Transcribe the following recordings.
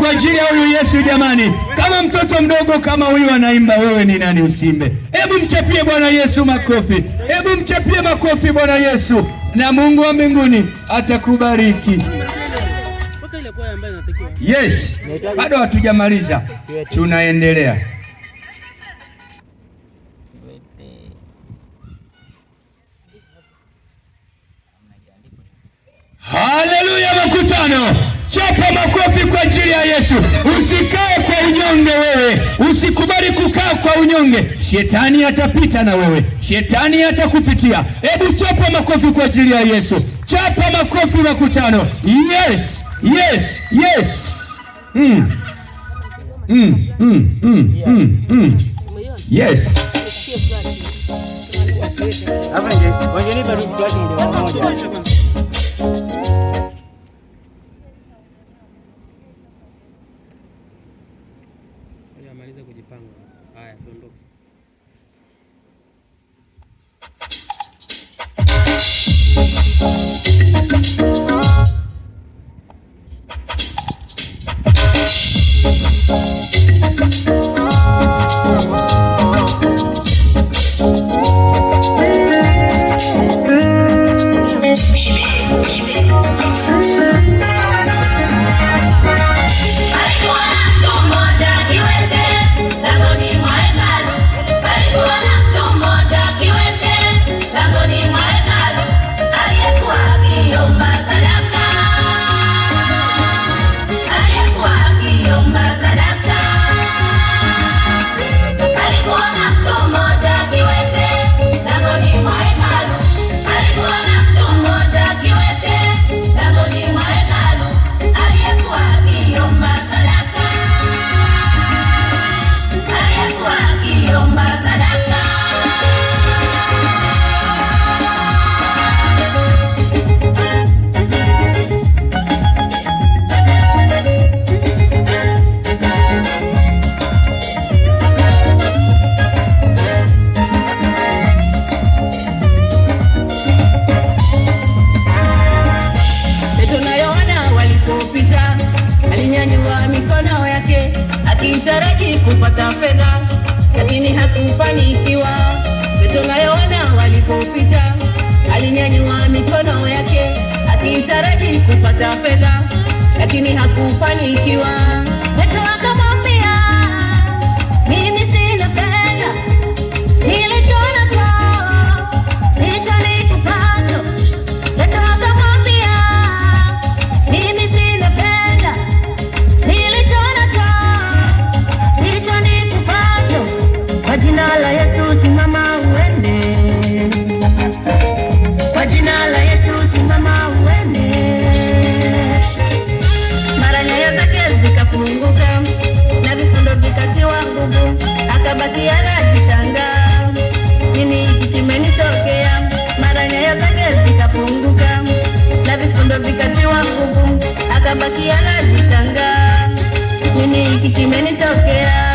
kwa ajili ya huyu Yesu jamani. Kama mtoto mdogo kama huyu anaimba, wewe ni nani usimbe? Hebu mchapie Bwana Yesu makofi. Hebu mchapie makofi Bwana Yesu, na Mungu wa mbinguni atakubariki. Yes, bado hatujamaliza. Tunaendelea. Haleluya makutano. Chapa makofi kwa ajili ya Yesu. Usikae kwa unyonge wewe. Usikubali kukaa kwa unyonge. Shetani atapita na wewe. Shetani atakupitia. Hebu chapa makofi kwa ajili ya Yesu. Chapa makofi makutano. Yes. Yes. Yes. Yes. Maliza kujipanga. Haya, tuondoke. Alitaraji kupata fedha lakini hakufanikiwa. Tunayoona walipopita, alinyanyua mikono yake akitaraji kupata fedha lakini hakufanikiwa. Petro akamwambia, mimi sina fedha, nilicho nacho ndicho nikupacho. Petro akamwambia, mimi sina fedha, nilicho nacho ndicho nikupacho. Kwa jina la Yesu simama uende. Kwa jina la Yesu simama uende. Mara nyayo zake zikafunguka na vifundo vikatiwa nguvu, akabaki anajishangaa, nini hiki kimenitokea? Mara nyayo zake zikafunguka na vifundo vikatiwa nguvu, akabaki anajishangaa, nini hiki kimenitokea?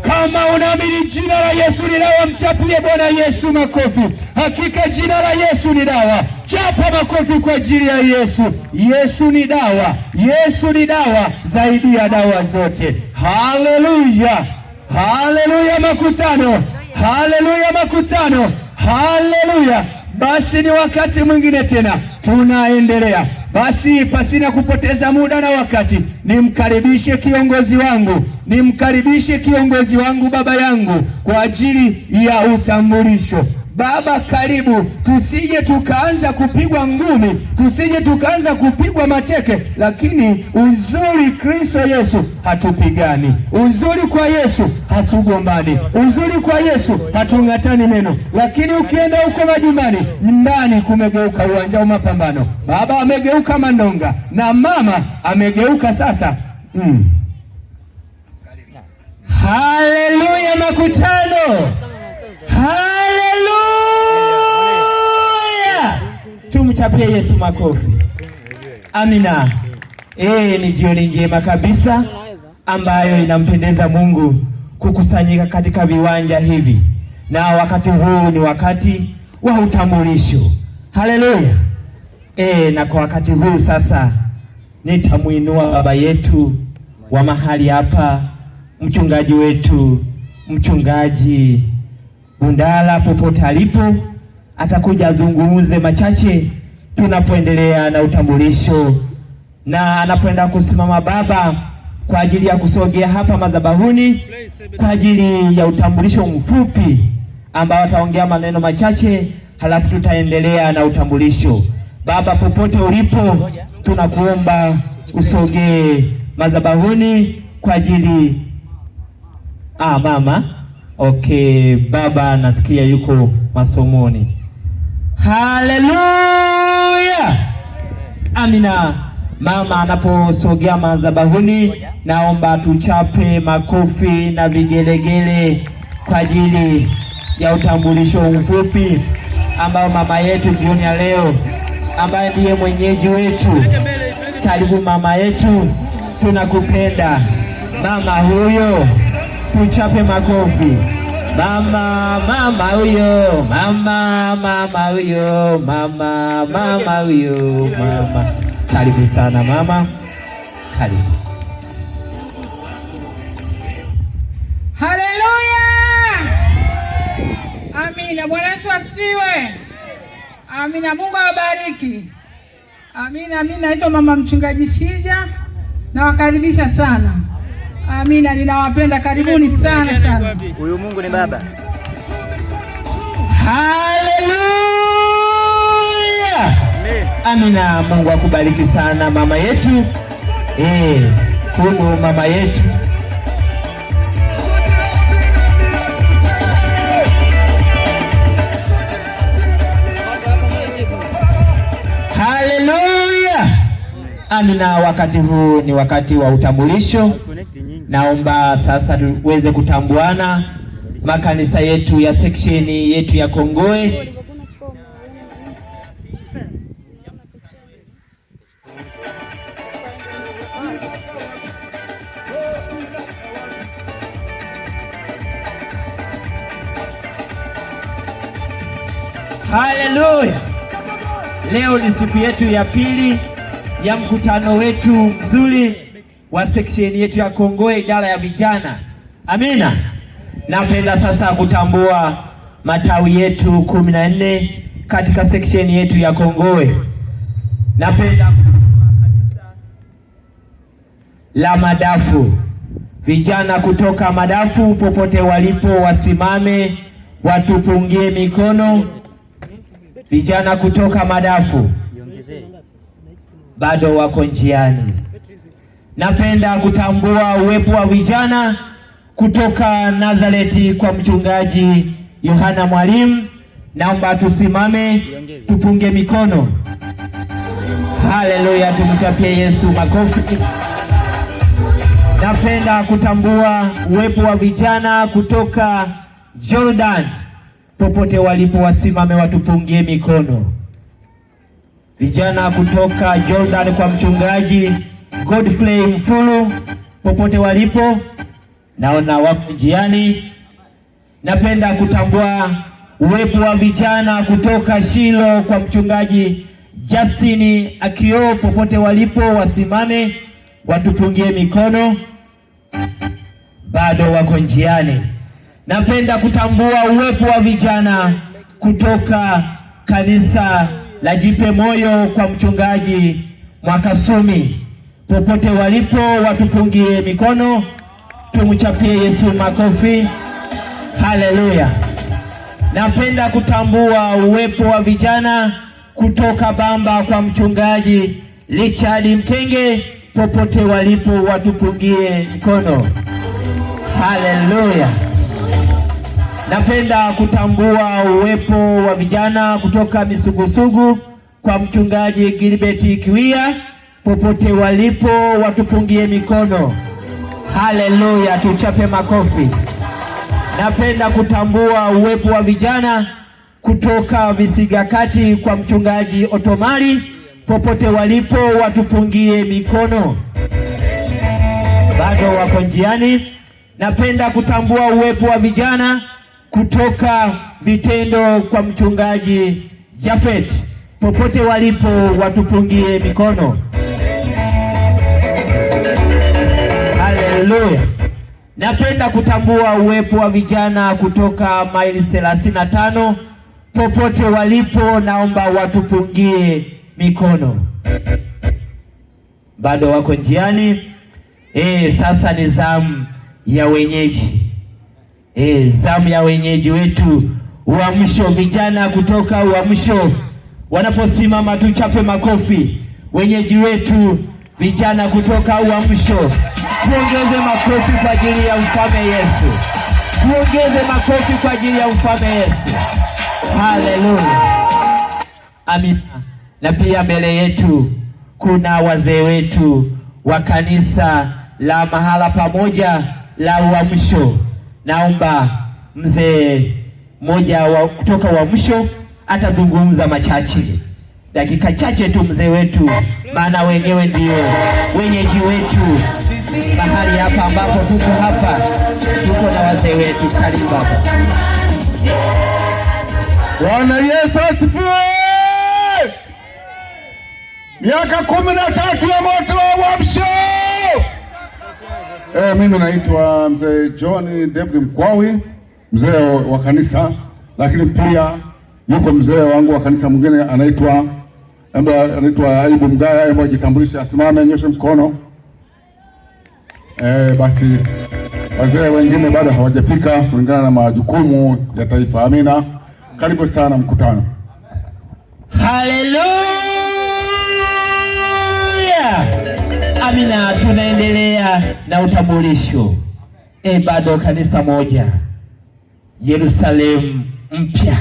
Kama unaamini jina la Yesu ni dawa, mchapie Bwana Yesu makofi. Hakika jina la Yesu ni dawa. Chapa makofi kwa ajili ya Yesu. Yesu ni dawa. Yesu ni dawa zaidi ya dawa zote. Haleluya, haleluya makutano, haleluya makutano, haleluya. Basi ni wakati mwingine tena tunaendelea. Basi pasina kupoteza muda na wakati, nimkaribishe kiongozi wangu, baba yangu kwa ajili ya utambulisho. Baba, karibu. Tusije tukaanza kupigwa ngumi, tusije tukaanza kupigwa mateke, lakini uzuri Kristo Yesu hatupigani. Uzuri kwa Yesu hatugombani. Uzuri kwa Yesu hatung'atani meno. Lakini ukienda huko majumbani, ndani kumegeuka uwanja wa mapambano. Baba amegeuka mandonga na mama amegeuka sasa. Haleluya makutano. Haleluya! Tumchapie Yesu makofi. Amina. Ni jioni njema kabisa ambayo inampendeza Mungu kukusanyika katika viwanja hivi, na wakati huu ni wakati wa utambulisho. Haleluya. Na kwa wakati huu sasa nitamuinua baba yetu wa mahali hapa, mchungaji wetu, mchungaji Bundala, popote alipo atakuja azungumze machache tunapoendelea na utambulisho, na anapoenda kusimama baba kwa ajili ya kusogea hapa madhabahuni kwa ajili ya utambulisho mfupi ambao ataongea maneno machache, halafu tutaendelea na utambulisho. Baba, popote ulipo tunakuomba usogee madhabahuni kwa ajili mama. Okay, baba nasikia yuko masomoni. Haleluya. Amina. Mama anaposogea madhabahuni, naomba tuchape makofi na vigelegele kwa ajili ya utambulisho mfupi ambao mama yetu jioni ya leo, ambaye ndiye mwenyeji wetu. Karibu mama yetu, tunakupenda mama huyo. Tuchape makofi. Mama huyo, mama huyo, mama huyo, mama. Karibu sana mama. Karibu. Haleluya. Amina. Bwana Yesu asifiwe. Amina. Mungu awabariki. Amina. Mimi naitwa mama mchungaji Shija. Nawakaribisha sana. Amina, ninawapenda. Karibuni sana sana. Huyu Mungu ni baba. Haleluya. Amina. Mungu akubariki sana mama yetu. Huyu mama yetu. Haleluya. Amina. Wakati huu ni wakati wa utambulisho. Naomba sasa tuweze kutambuana makanisa yetu ya section yetu ya Kongoe. Haleluya. Leo ni siku yetu ya pili ya mkutano wetu mzuri wa section yetu ya Kongoe, idara ya vijana. Amina. Napenda sasa kutambua matawi yetu 14 katika section yetu ya Kongoe. Napenda kanisa la Madafu. Vijana kutoka Madafu popote walipo wasimame, watupungie mikono. Vijana kutoka Madafu bado wako njiani. Napenda kutambua uwepo wa vijana kutoka Nazareti kwa mchungaji Yohana Mwalimu. Naomba tusimame, tupunge mikono. Haleluya, tumchapie Yesu makofi. Napenda kutambua uwepo wa vijana kutoka Jordan, popote walipo wasimame, watupungie mikono. Vijana kutoka Jordan kwa mchungaji Godfrey Mfulu. popote walipo, naona wako njiani. Napenda kutambua uwepo wa vijana kutoka Shilo kwa mchungaji Justin Akio, popote walipo wasimame watupungie mikono, bado wako njiani. Napenda kutambua uwepo wa vijana kutoka kanisa la Jipe Moyo kwa mchungaji Mwakasumi, popote walipo watupungie mikono, tumchapie Yesu makofi. Haleluya. Napenda kutambua uwepo wa vijana kutoka Bamba kwa mchungaji Richard Mkenge, popote walipo watupungie mikono. Haleluya. Napenda kutambua uwepo wa vijana kutoka Misugusugu kwa mchungaji Gilbert Kiwia, popote walipo watupungie mikono. Haleluya, tuchape makofi. Napenda kutambua uwepo wa vijana kutoka Visiga Kati kwa mchungaji Otomari, popote walipo watupungie mikono, bado wako njiani. Napenda kutambua uwepo wa vijana kutoka Vitendo kwa mchungaji Jafet, popote walipo watupungie mikono. Haleluya. Napenda kutambua uwepo wa vijana kutoka maili 35, popote walipo naomba watupungie mikono, bado wako njiani. Sasa ni zamu ya wenyeji. Zamu ya wenyeji wetu Uamsho. Vijana kutoka Uamsho wanaposimama tuchape makofi. Wenyeji wetu vijana kutoka Uamsho, tuongeze makofi kwa ajili ya mfalme Yesu. Tuongeze makofi kwa ajili ya mfalme Yesu. Haleluya. Amina. Na pia mbele yetu kuna wazee wetu wa kanisa la mahala pamoja la Uamsho. Naomba mzee mmoja kutoka Uamsho atazungumza machache, dakika chache tu mzee wetu, maana wenyewe ndio wenyeji wetu mahali hapa ambapo tuko hapa, tuko na wazee wetu. Karibu baba. Bwana Yesu asifiwe. Miaka 13 ya moto wa Uamsho. Mimi naitwa mzee John David Mkwawi, mzee wa kanisa, lakini pia yuko mzee wangu wa kanisa mwingine anaitwa Aibu Mgaya. Hebu ajitambulishe, asimame, nyoshe mkono. Basi wazee wengine bado hawajafika kulingana na majukumu ya taifa. Amina. Karibu sana mkutano. Haleluya. Amina. Tunaendelea na utambulisho. Bado kanisa moja Yerusalemu mpya.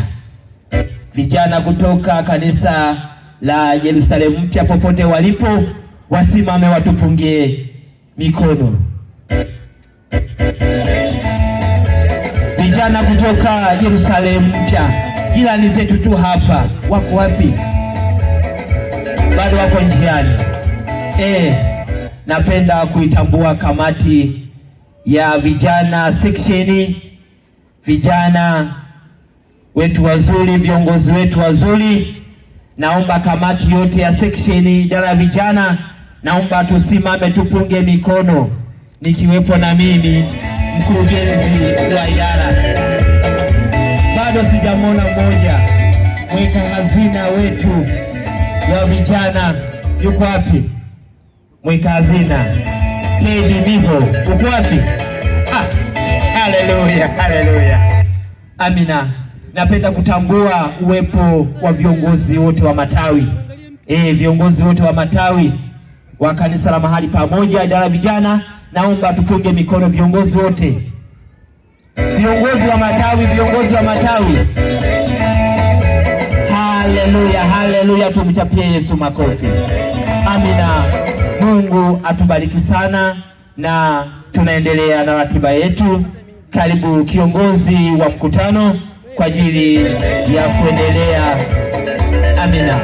Vijana kutoka kanisa la Yerusalemu mpya popote walipo wasimame watupungie mikono. Vijana kutoka Yerusalemu mpya, jirani zetu tu hapa, wako wapi? Bado wako njiani. Napenda kuitambua kamati ya vijana section, vijana wetu wazuri, viongozi wetu wazuri. Naomba kamati yote ya section, idara ya vijana, naomba tusimame tupunge mikono, nikiwepo na mimi mkurugenzi wa idara. Bado sijamwona mmoja. Mweka hazina wetu wa vijana yuko wapi? Mweka hazina Teddy Miho uko wapi? Haleluya, haleluya. Amina. Napenda kutambua uwepo wa viongozi wote wa matawi. Viongozi wote wa matawi wa kanisa la mahali pamoja, idara ya vijana, naomba tupunge mikono viongozi wote. Viongozi wa matawi, viongozi wa matawi. Haleluya, haleluya, tumchapie Yesu makofi. Amina. Mungu atubariki sana, na tunaendelea na ratiba yetu. Karibu kiongozi wa mkutano kwa ajili ya kuendelea. Amina.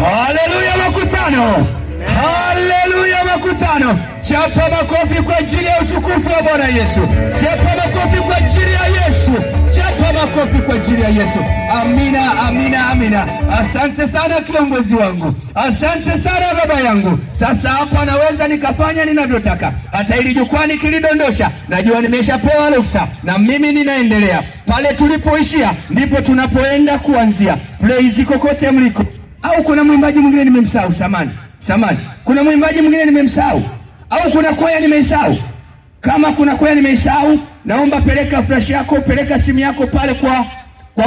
Haleluya. makutano. Haleluya, makutano. Chapa makofi kwa ajili ya utukufu wa Bwana Yesu. Chapa makofi kwa ajili ya Yesu. Chapa makofi kwa ajili ya Yesu. Amina, amina, amina. Asante sana kiongozi wangu, asante sana baba yangu. Sasa hapa naweza nikafanya ninavyotaka, hata ili jukwani kilidondosha, najua nimeshapewa ruhusa na mimi ninaendelea. Pale tulipoishia ndipo tunapoenda kuanzia. Praise kokote mliko. Au kuna mwimbaji mwingine nimemsahau? Samani. Kuna mwimbaji mwingine nimemsahau? Au kuna kwaya nimeisahau? Kama kuna kwaya nimeisahau, naomba peleka flash yako, peleka simu yako pale kwa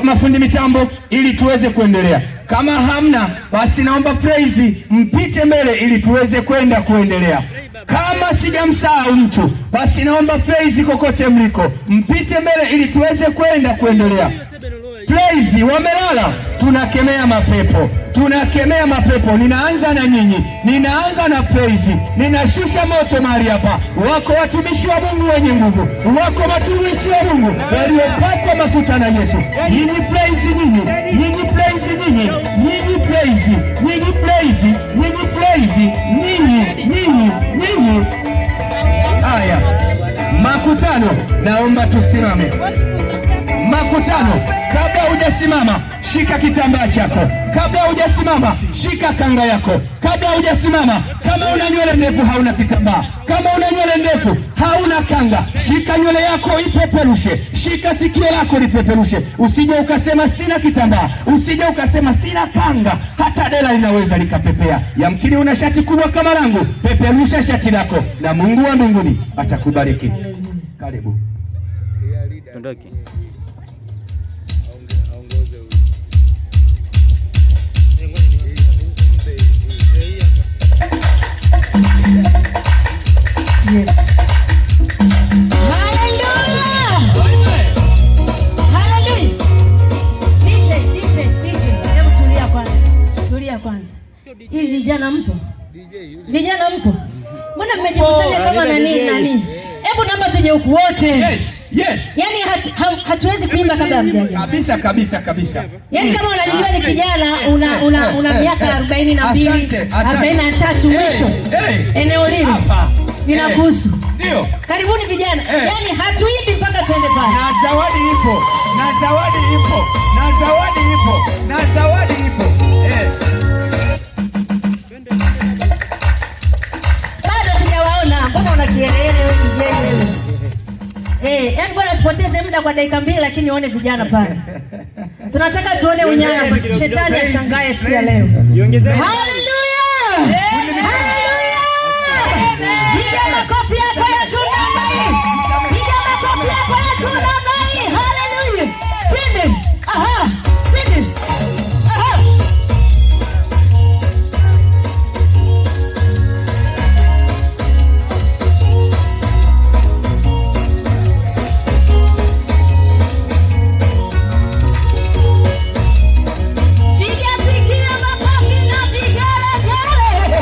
mafundi mitambo ili tuweze kuendelea. Kama hamna, basi naomba praise mpite mbele ili tuweze kuendelea. Kama sijamsahau mtu, basi naomba praise kokote mliko mpite mbele ili tuweze kuendelea. Praise wamelala, tunakemea mapepo, tunakemea mapepo. Ninaanza na nyinyi, ninaanza na praise, ninashusha moto mahali hapa. Wako watumishi wa Mungu wenye nguvu, wako watumishi wa Mungu waliopakwa mafuta na Yesu. Nyinyi praise, nyinyi praise, nyinyi praise, nyinyi praise, nyinyi praise, nyinyi. Haya, makutano, naomba tusimame. Makutano, kabla hujasimama shika kitambaa chako, kabla hujasimama shika kanga yako, kabla hujasimama, kama una nywele ndefu hauna kitambaa, kama una nywele ndefu hauna kanga, shika nywele yako ipeperushe, shika sikio lako lipeperushe. Usije ukasema sina kitambaa, usije ukasema sina kanga, hata dela linaweza likapepea. Yamkini una shati kubwa kama langu, peperusha shati lako na Mungu wa mbinguni atakubariki. Karibu. Tondoki. Yes. Hallelujah. Hallelujah. DJ. Hebu tulia kwanza. Hii vijana mpo? Vijana mpo? Mbona mmejikusanya kama nani? Hebu naomba tuje huku wote. Yes. Yaani hatuwezi kuimba kabla mjaja. Kabisa. Yaani kama unajijua ni kijana una miaka 42, 43 mwisho. Eneo lile linakuhusu. Ndio. Karibuni vijana. Yaani hatuimbi mpaka tuende pale. Na zawadi ipo. Bado sijawaona. Mbona una kielele wewe kijana? Yaani bwana tupoteze muda kwa dakika 2 lakini uone vijana pale. Tunataka tuone unyama. Shetani ashangae siku ya leo. Hallelujah! Piga makofi yako ya juu namna hii. Hallelujah! Chini. Chini. Sijasikia makofi na vigelegele.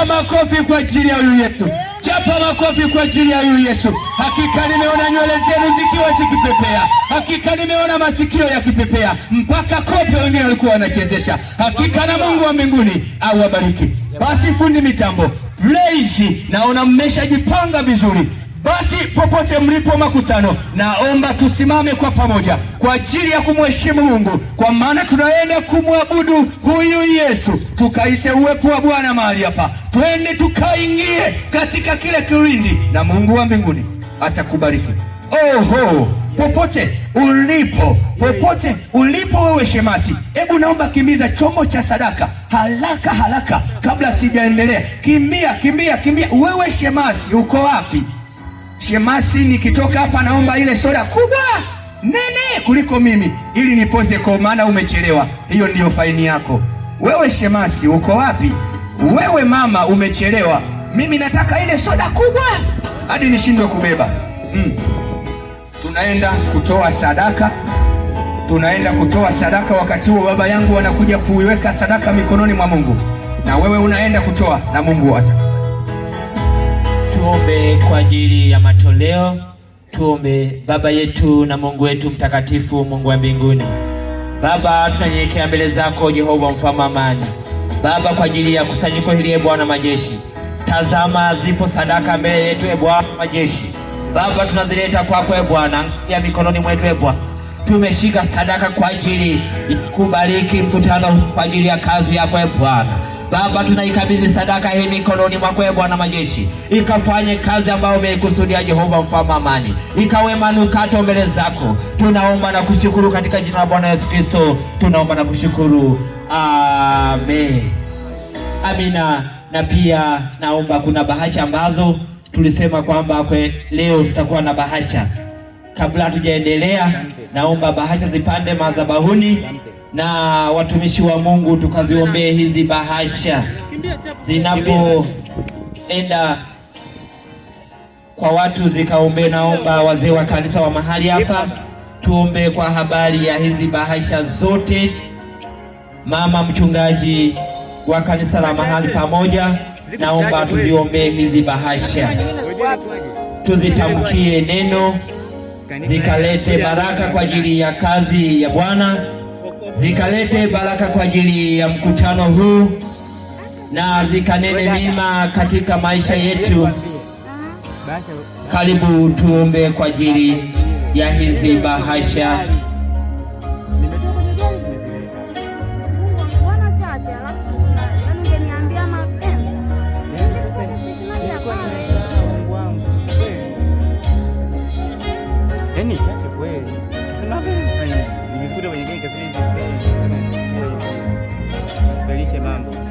Chapa makofi kwa ajili ya huyu Yesu. Chapa makofi kwa ajili ya huyu Yesu. Hakika nimeona nywele zenu zikiwa zikipepea. Hakika nimeona masikio yakipepea. Mpaka kope wengine walikuwa wanachezesha. Hakika na Mungu wa mbinguni awabariki. Basi fundi mitambo, praise, naona mmeshajipanga vizuri. Basi popote mlipo makutano, naomba tusimame kwa pamoja kwa ajili ya kumheshimu Mungu, kwa maana tunaenda kumwabudu huyu Yesu. Tukaite uwepo wa Bwana mahali hapa, twende tukaingie katika kile kilindi, na Mungu wa mbinguni atakubariki. Oho, popote ulipo wewe shemasi, hebu naomba kimbiza chombo cha sadaka haraka kabla sijaendelea. Kimbia. Wewe shemasi, uko wapi? Shemasi, nikitoka hapa naomba ile soda kubwa nene kuliko mimi, ili nipoze kwa maana umechelewa. Hiyo ndiyo faini yako. Wewe shemasi, uko wapi? Wewe mama, umechelewa. Mimi nataka ile soda kubwa hadi nishindwe kubeba. Tunaenda kutoa sadaka. Wakati huo baba yangu wanakuja kuiweka sadaka mikononi mwa Mungu, na wewe unaenda kutoa na Mungu hata. Tuombe kwa ajili ya matoleo. Tuombe. Baba yetu na Mungu wetu mtakatifu, Mungu wa mbinguni, Baba, tunanyenyekea mbele zako Jehova mfalme amani. Baba, kwa ajili ya kusanyiko hili, Bwana majeshi, tazama zipo sadaka mbele yetu, Bwana majeshi. Baba, tunazileta kwako Bwana, ya mikononi mwetu Bwana. Tumeshika sadaka kwa ajili ya kubariki mkutano, kwa ajili ya kazi yako Bwana. Baba, tunaikabidhi sadaka hii mikononi mwako Bwana majeshi, ikafanye kazi ambayo umeikusudia Jehova mfalme amani, ikawe manukato mbele zako. Tunaomba na kushukuru katika jina la Bwana Yesu Kristo, tunaomba na kushukuru, amen. Amina. Na pia naomba, kuna bahasha ambazo tulisema kwamba leo tutakuwa na bahasha. Kabla hatujaendelea, naomba bahasha zipande madhabahuni, na watumishi wa Mungu tukaziombee hizi bahasha zinapoenda kwa watu, zikaombe. Naomba wazee wa kanisa wa mahali hapa tuombe kwa habari ya hizi bahasha zote. Mama mchungaji wa kanisa la mahali pamoja, naomba tuziombee hizi bahasha, tuzitamkie neno, zikalete baraka kwa ajili ya kazi ya Bwana, zikalete baraka kwa ajili ya mkutano huu, na zikanene mema katika maisha yetu. Karibu tuombe kwa ajili ya hizi bahasha.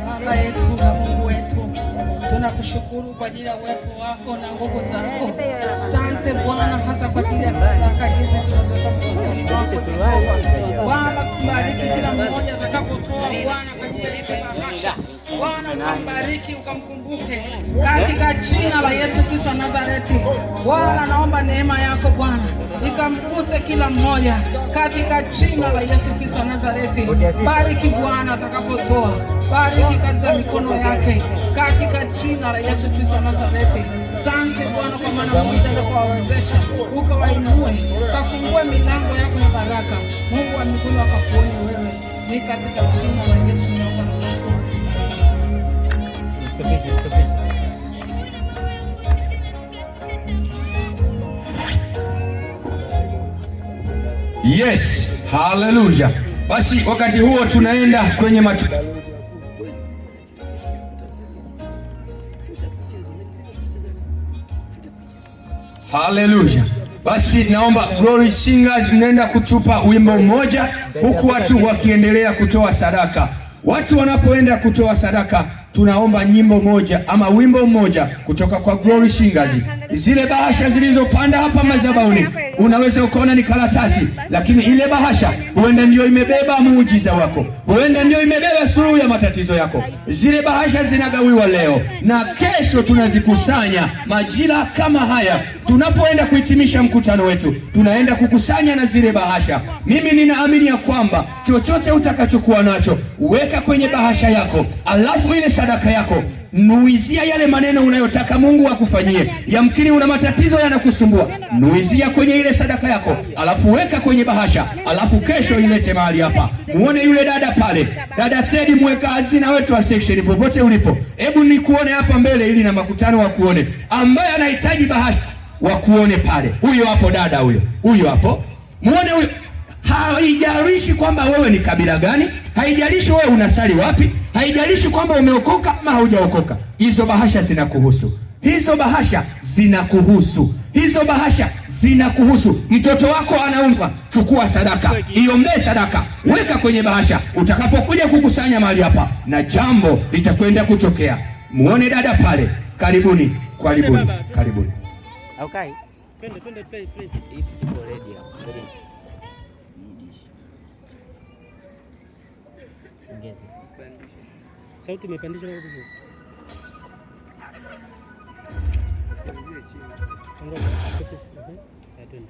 Baba yetu na Mungu wetu, tunakushukuru kwa ajili ya uwepo wako na nguvu zako. Asante Bwana, hata kwa ajili ya sadaka hizi tunazoweka mkononi mwako. Bwana, kubariki kila mmoja atakapotoa Bwana kwa ajili ya bahasha. Bwana, ukambariki ukamkumbuke katika jina la Yesu Kristo wa Nazareti. Bwana, naomba neema yako Bwana ikamguse kila mmoja katika jina la Yesu Kristo wa Nazareti. Bariki Bwana atakapotoa, bariki kazi za mikono yake katika jina la Yesu Kristo wa Nazareti. Asante Bwana kwa maana Mungu atakuwawezesha, ukawainue, ukafungue milango yako ya baraka. Mungu wa mbinguni akakuone wewe, ni katika jina la Yesu naomba na kushukuru. Yes, haleluya. Basi wakati huo tunaenda kwenye haleluya. Basi naomba Glory Singers mnaenda kutupa wimbo mmoja, huku watu wakiendelea kutoa sadaka. Watu wanapoenda kutoa sadaka, tunaomba nyimbo moja ama wimbo mmoja kutoka kwa Glory Singers. Zile bahasha zilizopanda hapa madhabahuni, unaweza ukaona ni karatasi, lakini ile bahasha huenda ndio imebeba muujiza wako, huenda ndio imebeba suluhu ya matatizo yako. Zile bahasha zinagawiwa leo na kesho tunazikusanya majira kama haya. Tunapoenda kuhitimisha mkutano wetu, tunaenda kukusanya na zile bahasha. Mimi ninaamini ya kwamba chochote utakachokuwa nacho, weka kwenye bahasha yako, alafu ile sadaka yako nuizia yale maneno unayotaka Mungu akufanyie. Yamkini una matatizo yanakusumbua, nuizia kwenye ile sadaka yako, alafu weka kwenye bahasha, alafu kesho ilete mahali hapa. Muone yule dada pale, dada Teddy, mweka hazina wetu wa section, popote ulipo, hebu nikuone hapa mbele ili na makutano wakuone, ambaye anahitaji bahasha wakuone pale. Huyo hapo dada, huyo hapo, muone huyo. Haijalishi kwamba wewe ni kabila gani, haijalishi wewe unasali wapi, haijalishi kwamba umeokoka ama haujaokoka. Hizo bahasha zinakuhusu, hizo bahasha zinakuhusu, hizo bahasha zinakuhusu. Mtoto wako anaumwa, chukua sadaka, iombee sadaka, weka kwenye bahasha. Utakapokuja kukusanya mahali hapa, na jambo litakwenda kutokea. Muone dada pale, karibuni, karibuni, karibuni. Okay. Twende play. Sauti imepandishwa kwa vizuri. Twende.